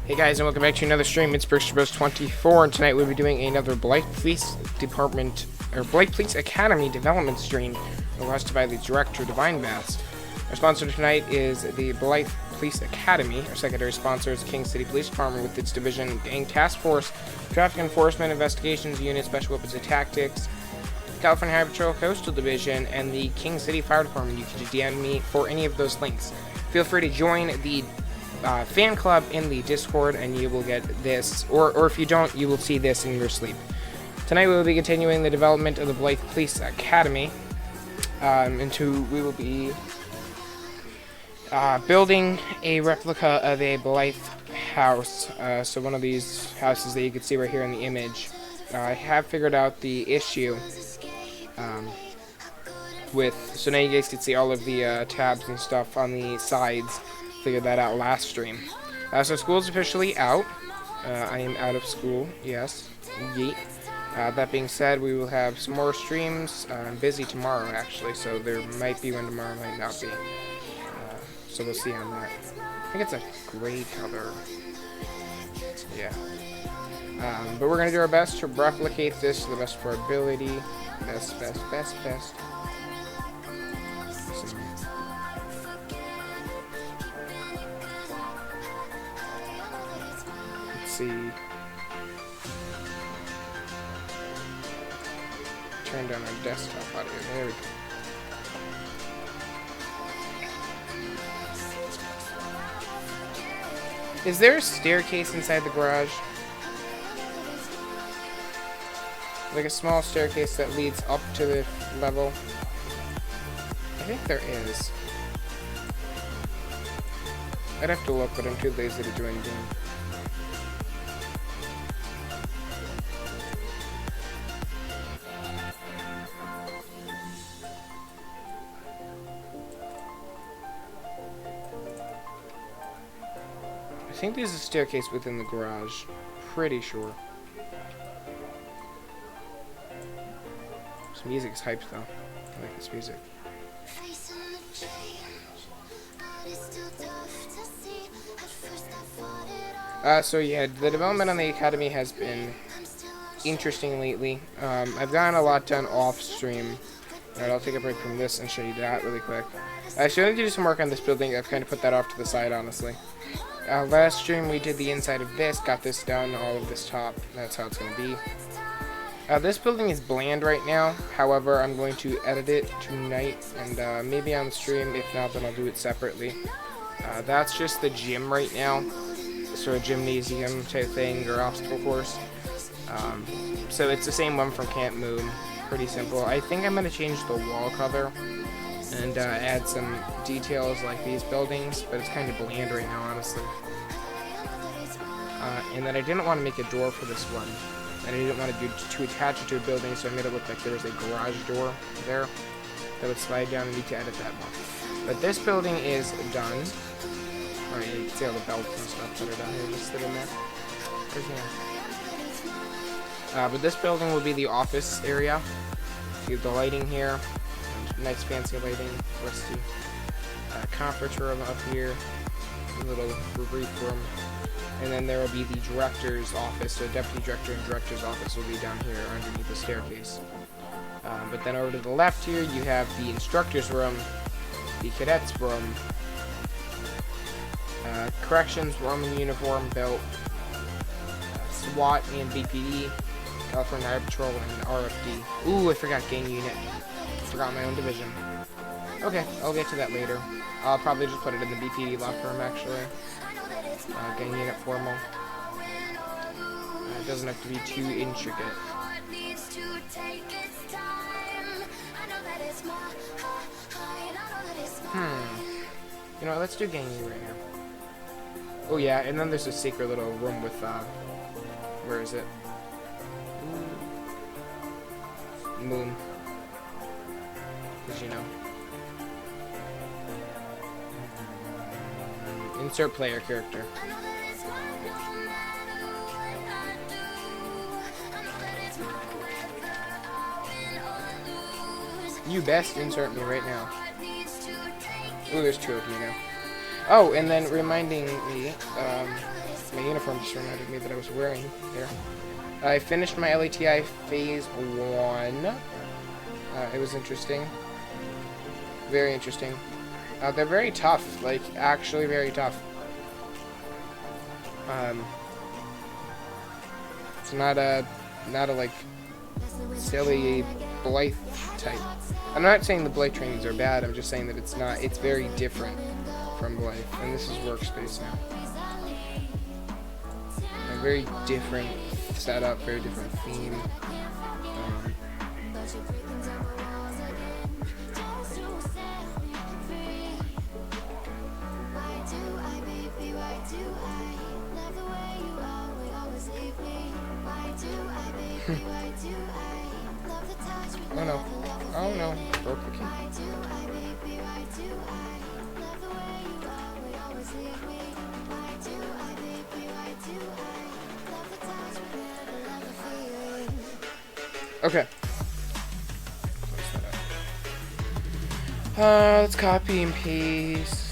Hey guys, and welcome back to another stream. It's Bros24, and tonight we'll be doing another Blythe Police Department, or Blythe Police Academy development stream, requested by the director, Divinevast. Our sponsor tonight is the Blythe Police Academy. Our secondary sponsor is King City Police Department with its division Gang Task Force, Traffic Enforcement Investigations Unit, Special Weapons and Tactics, California Highway Patrol Coastal Division, and the King City Fire Department. You can just DM me for any of those links. Feel free to join the fan club in the Discord, and you will get this, or if you don't, you will see this in your sleep. Tonight we will be continuing the development of the Blythe Police Academy, we will be building a replica of a Blythe house, so one of these houses that you can see right here in the image. I have figured out the issue so now you guys can see all of the tabs and stuff on the sides. Figured that out last stream. So school's officially out. I am out of school, yes. Yeet. That being said, we will have some more streams. I'm busy tomorrow, actually, so there might be one tomorrow, might not be. So we'll see on that. I think it's a gray color. Yeah. But we're going to do our best to replicate this to the best of our ability. Best. See. Turn down our desktop audio. There we go. Is there a staircase inside the garage? Like a small staircase that leads up to the level? I think there is. I'd have to look, but I'm too lazy to do anything. I think there's a staircase within the garage. Pretty sure. This music is hyped though. I like this music. So yeah, the development on the Academy has been interesting lately. I've gotten a lot done off stream. Alright, I'll take a break from this and show you that really quick. I still need to do some work on this building. I've kind of put that off to the side, honestly. Last stream we did the inside of this, got this done, all of this top. That's how it's going to be. This building is bland right now. However, I'm going to edit it tonight and maybe on the stream. If not, then I'll do it separately. That's just the gym right now. Sort of gymnasium type thing or obstacle course. So it's the same one from Camp Moon. Pretty simple. I think I'm going to change the wall color and add some details like these buildings, but it's kind of bland right now, honestly. And then I didn't want to make a door for this one, and I didn't want to attach it to a building, so I made it look like there was a garage door there that would slide down. I need to edit that one. But this building is done. Alright, you can see all the belts and stuff that are down here just sitting there. But this building will be the office area. See the lighting here. Nice fancy lighting. Let's see. Conference room up here. A little brief room. And then there will be the director's office. So deputy director and director's office will be down here underneath the staircase. But then over to the left here, you have the instructor's room, the cadet's room, corrections, Roman uniform, belt, SWAT and BPD, California Highway Patrol, and RFD. Ooh, I forgot gang unit. Forgot my own division. Okay, I'll get to that later. I'll probably just put it in the BPD locker room, actually. Gang unit formal. It doesn't have to be too intricate. You know what, let's do gang unit right now. Oh yeah, and then there's a secret little room with, where is it? Insert player character. You best insert me right now. Ooh, there's 2 of me now. Oh, and then reminding me, my uniform just reminded me that I was wearing there. I finished my LATI Phase 1. It was interesting. Very interesting. They're very tough, like, actually very tough. It's not a like, silly Blythe type. I'm not saying the Blythe trainings are bad, I'm just saying that it's very different from Blythe. And this is workspace now. A very different setup, very different theme. Oh no. Oh no. Broke the key. Okay. Let's copy and paste.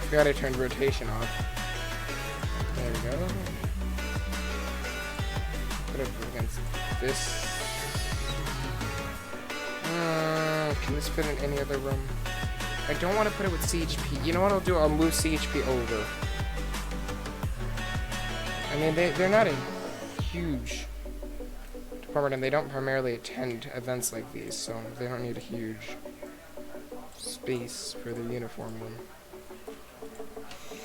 Forgot I turned rotation off. There we go. Put it against this. Can this fit in any other room? I don't want to put it with CHP. You know what I'll do? I'll move CHP over. I mean, they're not a huge department, and they don't primarily attend events like these, so they don't need a huge space for their uniform room.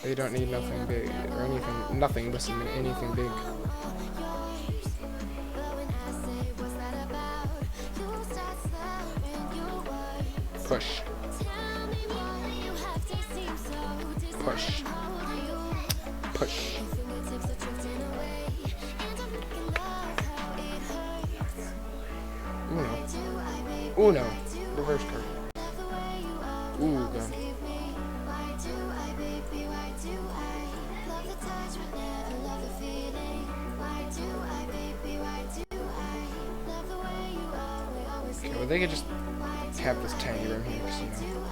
They don't need nothing big, or anything, nothing, listen to me, anything big. Push. Push. Push. Uno. Reverse card. Ooh, God. Okay, well, they could just have this tiny room here, because, you know.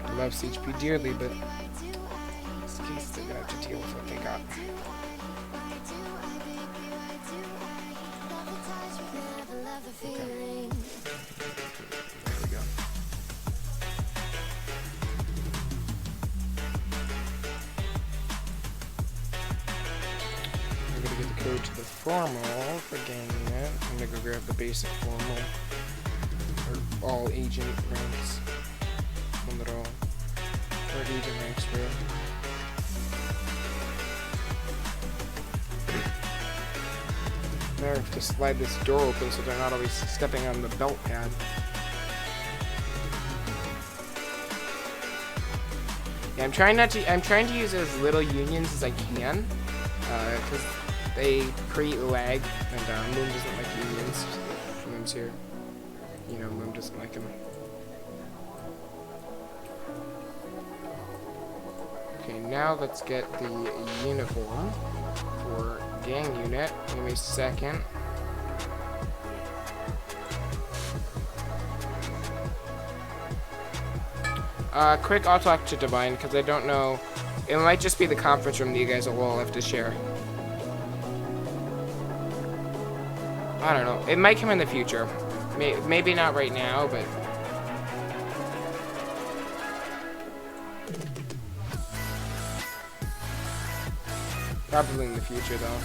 I love CHP dearly, but in this case, they're gonna have to deal with what they got. Okay. There we go. I'm gonna get the code to the formal for gang unit. I'm gonna go grab the basic formal. Or all agent ranks. One that all. Or agent ranks for. I have to slide this door open so they're not always stepping on the belt pad. Yeah, I'm trying to use as little unions as I can, because they create lag, and Moon doesn't like unions. Moon's here. You know, Moon doesn't like them. Okay, now let's get the uniform for gang unit. Give me a second. Quick, I'll talk to Divine, because I don't know. It might just be the conference room that you guys will all have to share. I don't know. It might come in the future. Maybe not right now, but... probably in the future, though.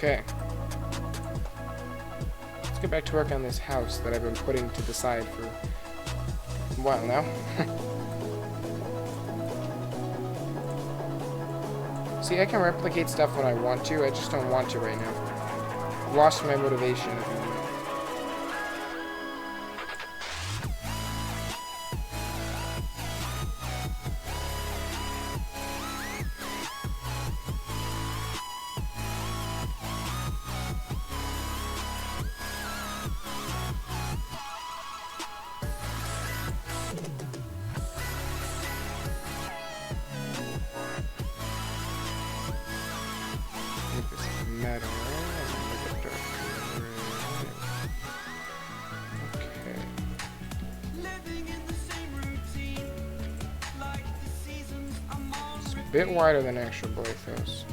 Okay. Let's get back to work on this house that I've been putting to the side for a while now. See, I can replicate stuff when I want to, I just don't want to right now. I've lost my motivation at the moment. Metal. Okay. It's a bit wider than actual Blythe house.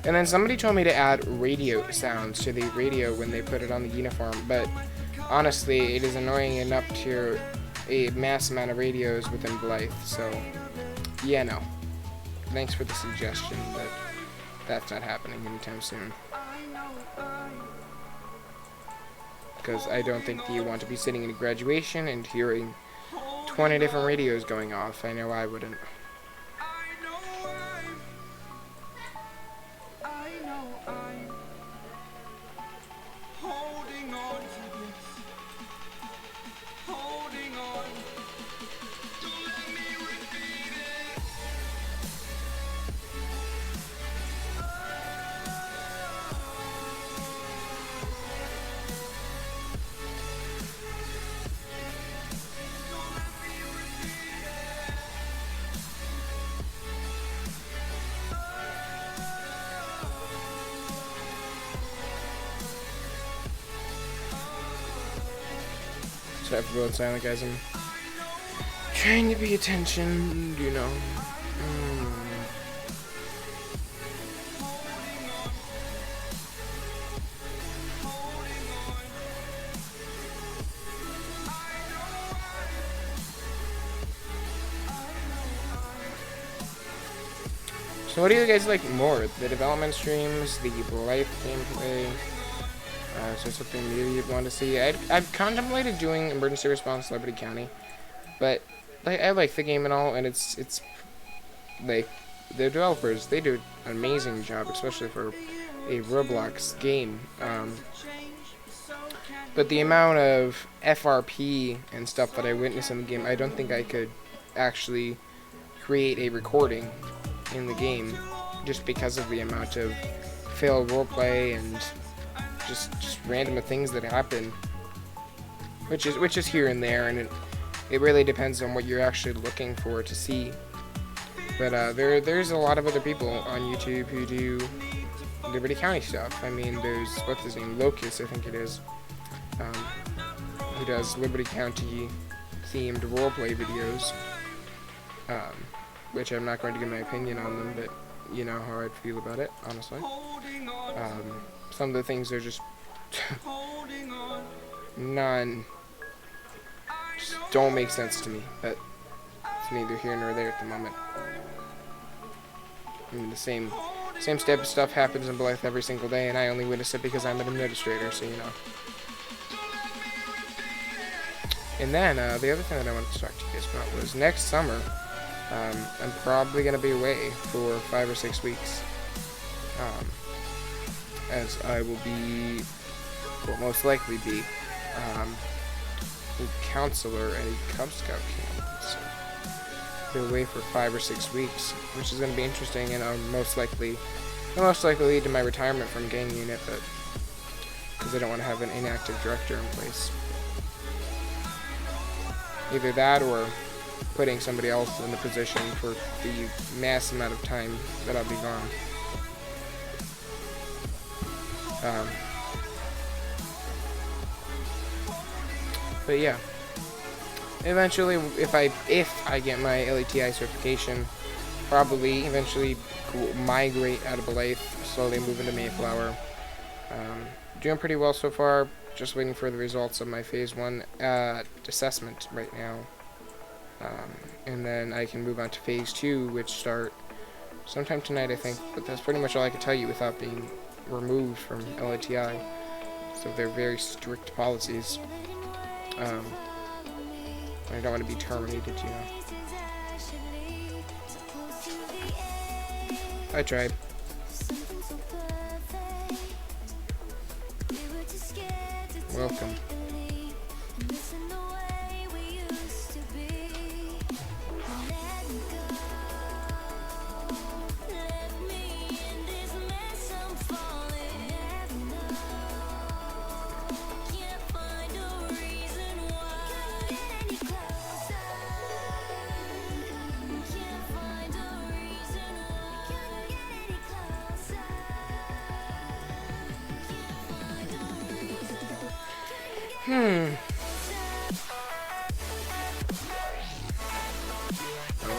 And then somebody told me to add radio sounds to the radio when they put it on the uniform, but honestly, it is annoying enough to hear a mass amount of radios within Blythe, so yeah, no. Thanks for the suggestion, but that's not happening anytime soon. Because I don't think you want to be sitting in a graduation and hearing 20 different radios going off. I know I wouldn't. So I have to go silent, guys. I'm trying to pay attention, you know. So what do you guys like more? The development streams, the Blythe gameplay? Is there something new you'd want to see? I've contemplated doing Emergency Response Liberty County, but like, I like the game and all, and it's like the developers, they do an amazing job, especially for a Roblox game. But the amount of FRP and stuff that I witness in the game, I don't think I could actually create a recording in the game, just because of the amount of failed roleplay and just random things that happen, which is here and there, and it really depends on what you're actually looking for to see. But there's a lot of other people on YouTube who do Liberty County stuff. I mean, there's, what's his name, Locust, I think it is, who does Liberty County themed roleplay videos, which I'm not going to give my opinion on them, but you know how I'd feel about it, honestly. Some of the things are just just don't make sense to me, but it's neither here nor there at the moment. I mean, the same type of stuff happens in Blythe every single day, and I only witness it because I'm an administrator, so you know. And then, the other thing that I wanted to talk to you guys about was next summer, I'm probably going to be away for 5 or 6 weeks. As I will most likely be, a counselor at a Cub Scout camp. So, be away for 5 or 6 weeks, which is going to be interesting, and it'll most likely lead to my retirement from gang unit, but because I don't want to have an inactive director in place. Either that or putting somebody else in the position for the mass amount of time that I'll be gone. But yeah, eventually, if I get my LATI certification, probably eventually migrate out of Blythe, slowly move into Mayflower. Doing pretty well so far. Just waiting for the results of my phase 1 assessment right now. And then I can move on to phase 2, which start sometime tonight, I think. But that's pretty much all I can tell you without being removed from LATI. So they're very strict policies. I don't want to be terminated, you know. I tried. Welcome. I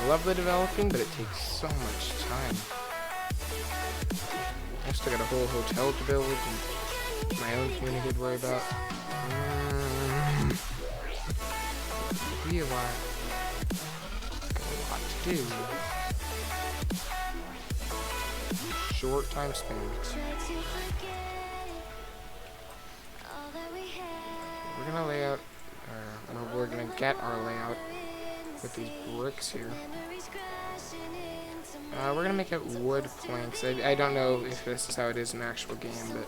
love the developing, but it takes so much time. I still got a whole hotel to build and my own community to worry about. Realize a lot to do. Short time spent. We're gonna lay out, or we're gonna get our layout with these bricks here. We're gonna make it wood planks. I don't know if this is how it is in the actual game, but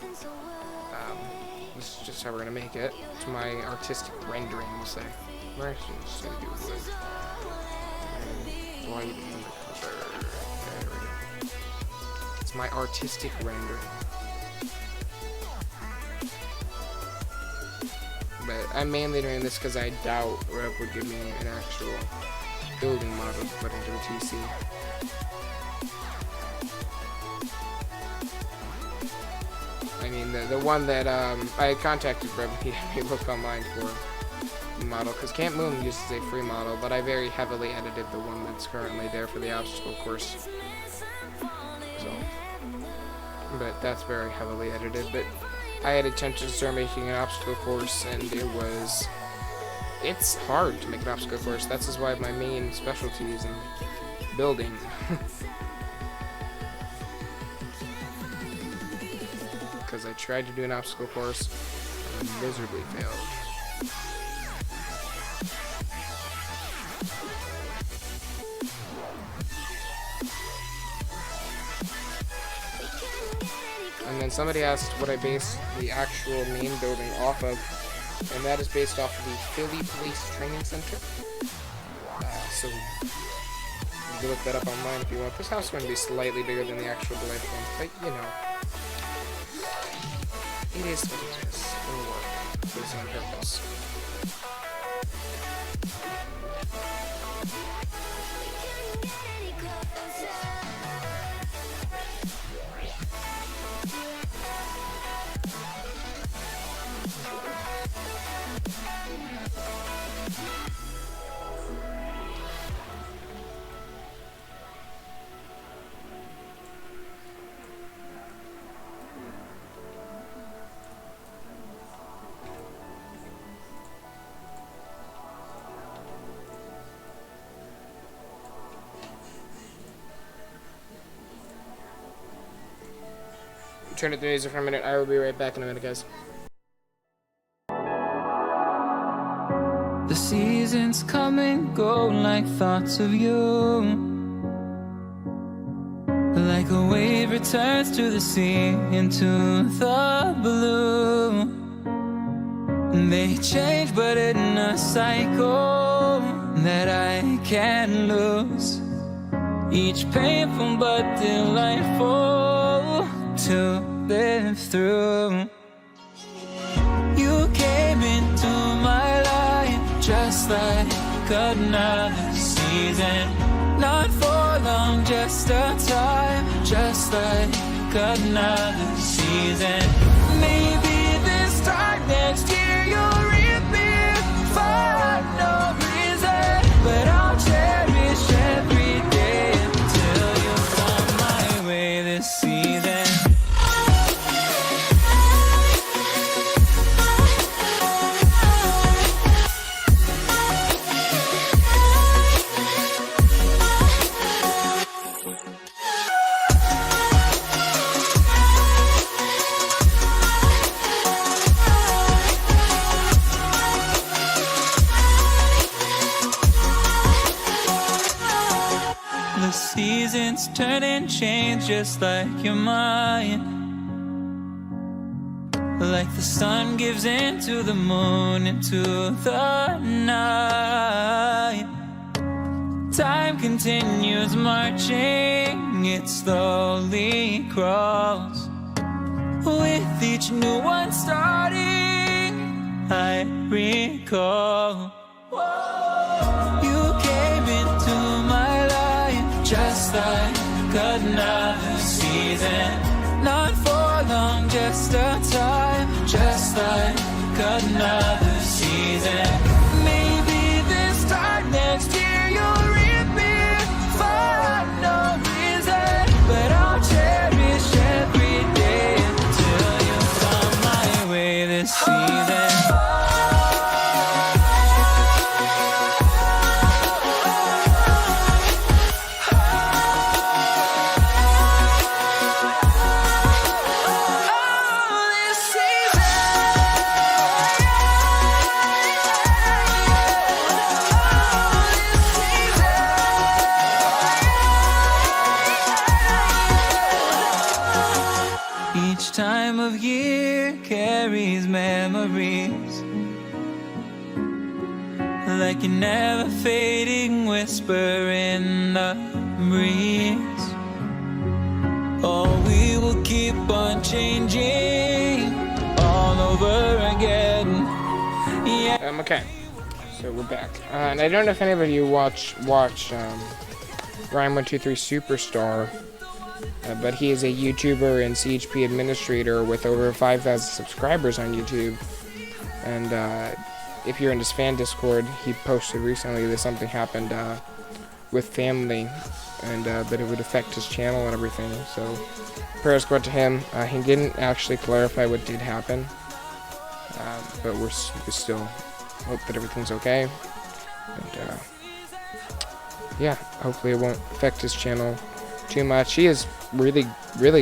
this is just how we're gonna make it. It's my artistic rendering, we'll say. We're actually just gonna do wood. And white and the color. There we go. It's my artistic rendering. But I'm mainly doing this because I doubt Rev would give me an actual building model to put into the TC. I mean, the one that I contacted Rev, he looked online for the model, because Camp Moon uses a free model, but I very heavily edited the one that's currently there for the obstacle course. So, but that's very heavily edited, but I had attempted to start making an obstacle course, and it's hard to make an obstacle course. That's just why my main specialty is in building. Because I tried to do an obstacle course and miserably failed. And then somebody asked what I based the actual main building off of, and that is based off of the Philly Police Training Center. So you can look that up online if you want. This house is going to be slightly bigger than the actual Blythe one, but you know, it is what it is. It'll work. It's on purpose. Turn up the music for a minute. I will be right back in a minute, guys. The seasons come and go like thoughts of you. Like a wave returns to the sea, into the blue. They change but in a cycle that I can't lose. Each painful but delightful to live through. You came into my life just like another season. Not for long, just a time, just like another season. Maybe this time next year you'll reappear for no reason, but I'll cherish every day until you come my way this season. seasons turn and change just like your mind. Like the sun gives into the moon, into the night. Time continues marching, it slowly crawls. With each new one starting, I recall. You came into my life just like another season. Not for long, just a time, just like another season. Maybe this time next year you'll reappear for no reason, but I'll cherish every day until you come my way this season. Each time of year carries memories, like a never fading whisper in the breeze. Oh, we will keep on changing all over again. Yeah. Okay, so we're back. And I don't know if anybody of you watch Ryan123 Superstar. But he is a YouTuber and CHP administrator with over 5,000 subscribers on YouTube. And if you're in his fan Discord, he posted recently that something happened with family, and that it would affect his channel and everything. So prayers go out to him. He didn't actually clarify what did happen, but we still hope that everything's okay. And yeah, hopefully it won't affect his channel too much. He is really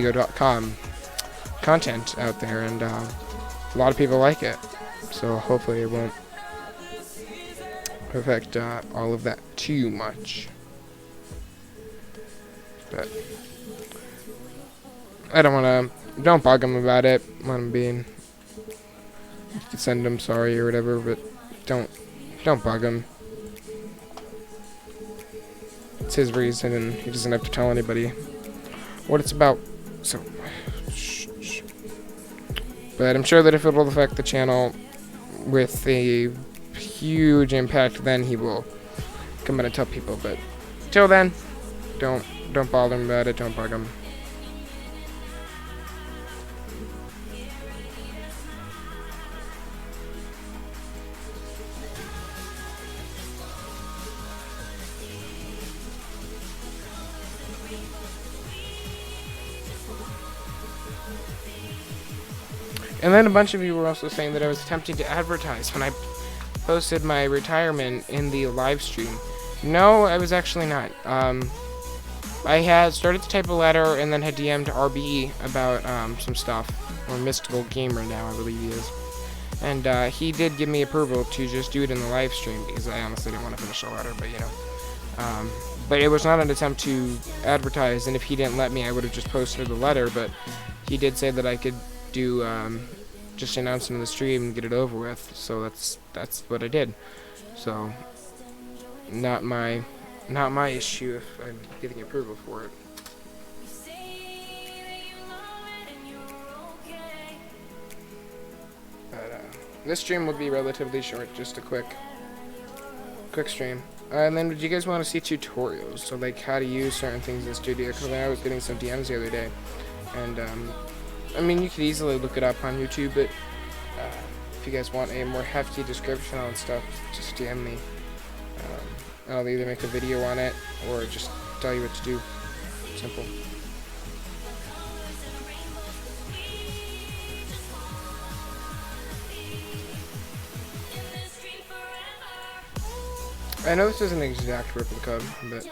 good content out there, and a lot of people like it, so hopefully it won't affect all of that too much. But I don't bug him about it. Let him be. You can send him sorry or whatever, but don't bug him. It's his reason, and he doesn't have to tell anybody what it's about. So, but I'm sure that if it will affect the channel with a huge impact, then he will come in and tell people. But till then, don't bother him about it. Don't bug him. And then a bunch of you were also saying that I was attempting to advertise when I posted my retirement in the live stream. No, I was actually not. I had started to type a letter and then had DM'd RB about some stuff, or Mystical Gamer now, I believe he is. And he did give me approval to just do it in the live stream, because I honestly didn't want to finish the letter, but you know. But it was not an attempt to advertise, and if he didn't let me, I would have just posted the letter, but he did say that I could do just announce it in the stream and get it over with, so that's what I did. So not my issue if I'm getting approval for it. But this stream will be relatively short, just a quick stream. And then, do you guys want to see tutorials? So like how to use certain things in Studio? Because I was getting some DMs the other day, and I mean, you could easily look it up on YouTube, but if you guys want a more hefty description on stuff, just DM me. I'll either make a video on it or just tell you what to do. Simple. I know this isn't an exact replica, but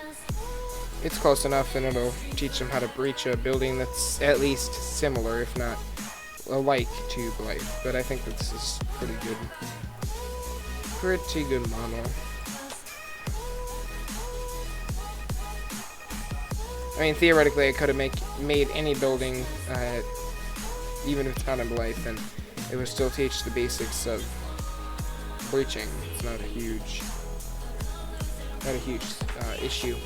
it's close enough, and it'll teach them how to breach a building that's at least similar, if not alike, to Blythe. But I think that this is pretty good. Pretty good model. I mean, theoretically, I could have made any building, even if it's not in Blythe, and it would still teach the basics of breaching. It's not a huge issue.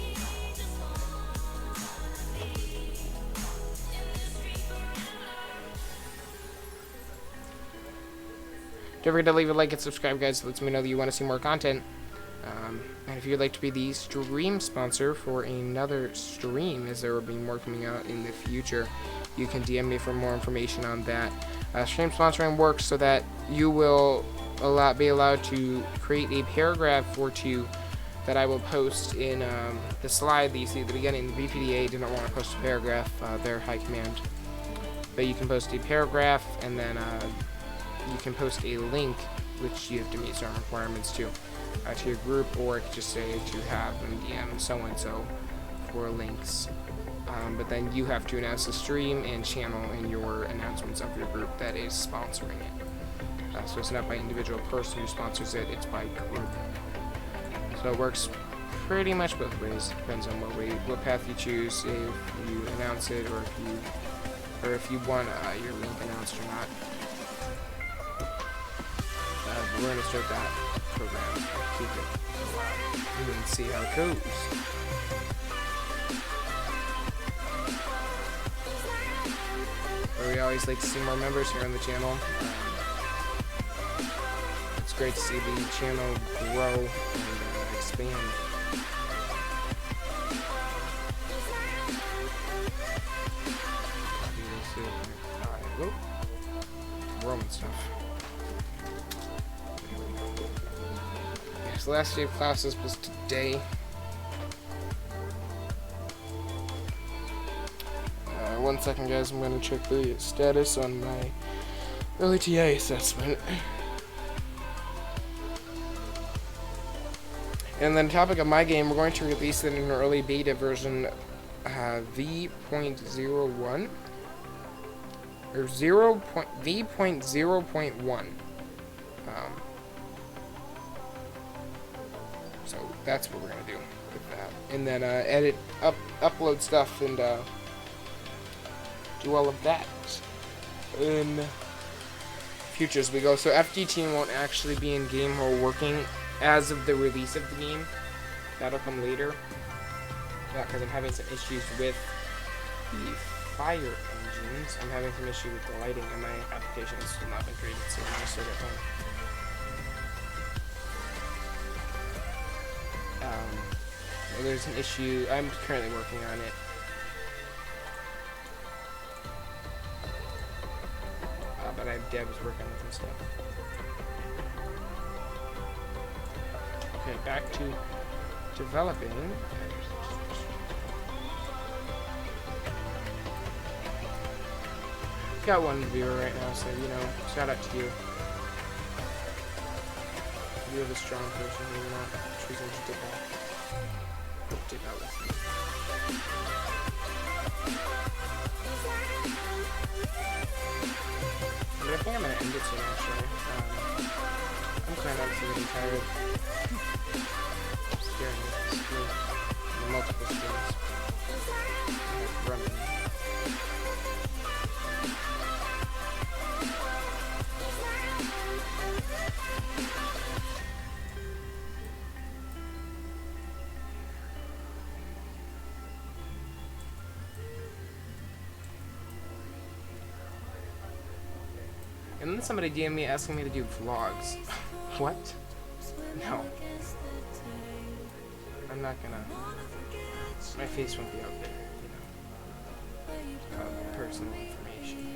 Don't forget to leave a like and subscribe, guys. It lets me know that you want to see more content. And if you'd like to be the stream sponsor for another stream, as there will be more coming out in the future, you can DM me for more information on that. Stream sponsoring works so that you will be allowed to create a paragraph or two that I will post in the slide that you see at the beginning. The BPDA did not want to post a paragraph, their high command. But you can post a paragraph, and then you can post a link, which you have to meet certain requirements to your group, or it could just say to have them DM so-and-so for links. But then you have to announce the stream and channel in your announcements of your group that is sponsoring it. So it's not by individual person who sponsors it, it's by group. So it works pretty much both ways. Depends on what path you choose, if you announce it, or if you want your link announced or not. We're going to start that program. Keep it a while and see how it goes. But we always like to see more members here on the channel. It's great to see the channel grow and expand. Alright, Roman stuff. The last day of classes was today. 1 second, guys. I'm going to check the status on my early TA assessment. And then, topic of my game, we're going to release it in an early beta version, V.01 or V.0.1. So that's what we're gonna do with that, and then upload stuff, and do all of that in future as we go. So FD won't actually be in game or working as of the release of the game. That'll come later. Because I'm having some issues with the fire engines. I'm having some issue with the lighting, and my application has still not been created, so I'm gonna still get time. There's an issue. I'm currently working on it. But I have devs working with some stuff. Okay, back to developing. Got one viewer right now, so shout out to you. You're the strong person who not choosing to dip out. Dip out with me. But I think I'm gonna end it soon, actually. I'm kind of getting tired of staring at the screen. The multiple screens. I'm like running. And then somebody DM'd me asking me to do vlogs. What? No. I'm not gonna. My face won't be out there, personal information.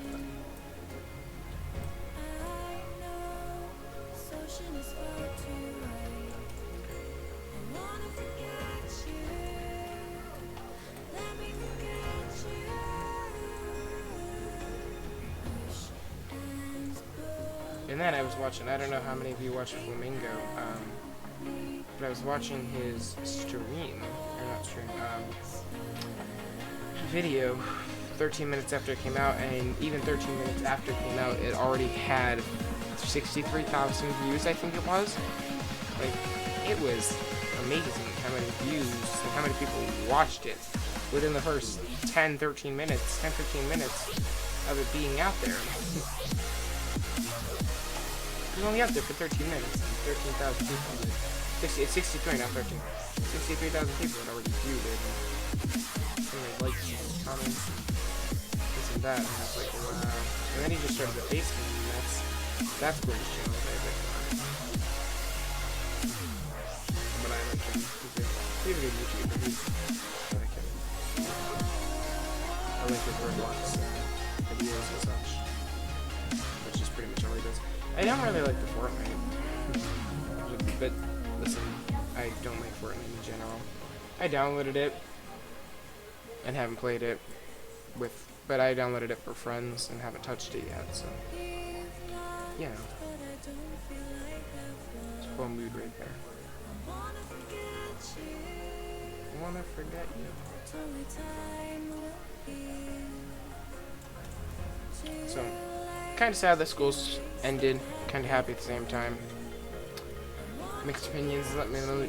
And then I was watching, I don't know how many of you watch Flamingo, but I was watching his stream, or not stream, video 13 minutes after it came out, and even 13 minutes after it came out, it already had 63,000 views, I think it was. Like, it was amazing how many views and how many people watched it. within the first 10, 13 minutes, 10, 15 minutes of it being out there. It was only out there for 13 minutes and 13,000 people. 63, not 13. 63,000 people had already viewed it. And they liked and comments and this and that. And I was like, wow. And then he just started the face cam, and that's British channel right there. But I like him. He's a good YouTuber. I like him. I like his Roblox videos and such. Which is pretty much all he does. I don't really like the Fortnite. But listen, I don't like Fortnite in general. I downloaded it and haven't played it but I downloaded it for friends and haven't touched it yet, so yeah. It's a full mood right there. I wanna forget you. So, kind of sad that school's ended. Kind of happy at the same time. Mixed opinions. Let me know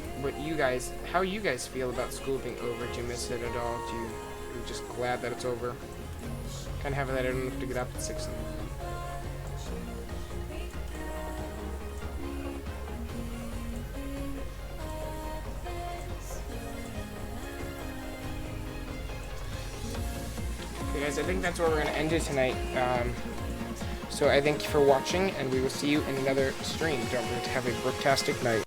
how you guys feel about school being over. Do you miss it at all? Are you just glad that it's over? Kind of having that I don't have to get up at 6 in the morning. Okay, guys, I think that's where we're gonna end it tonight. So I thank you for watching, and we will see you in another stream. Don't forget to have a brooktastic night.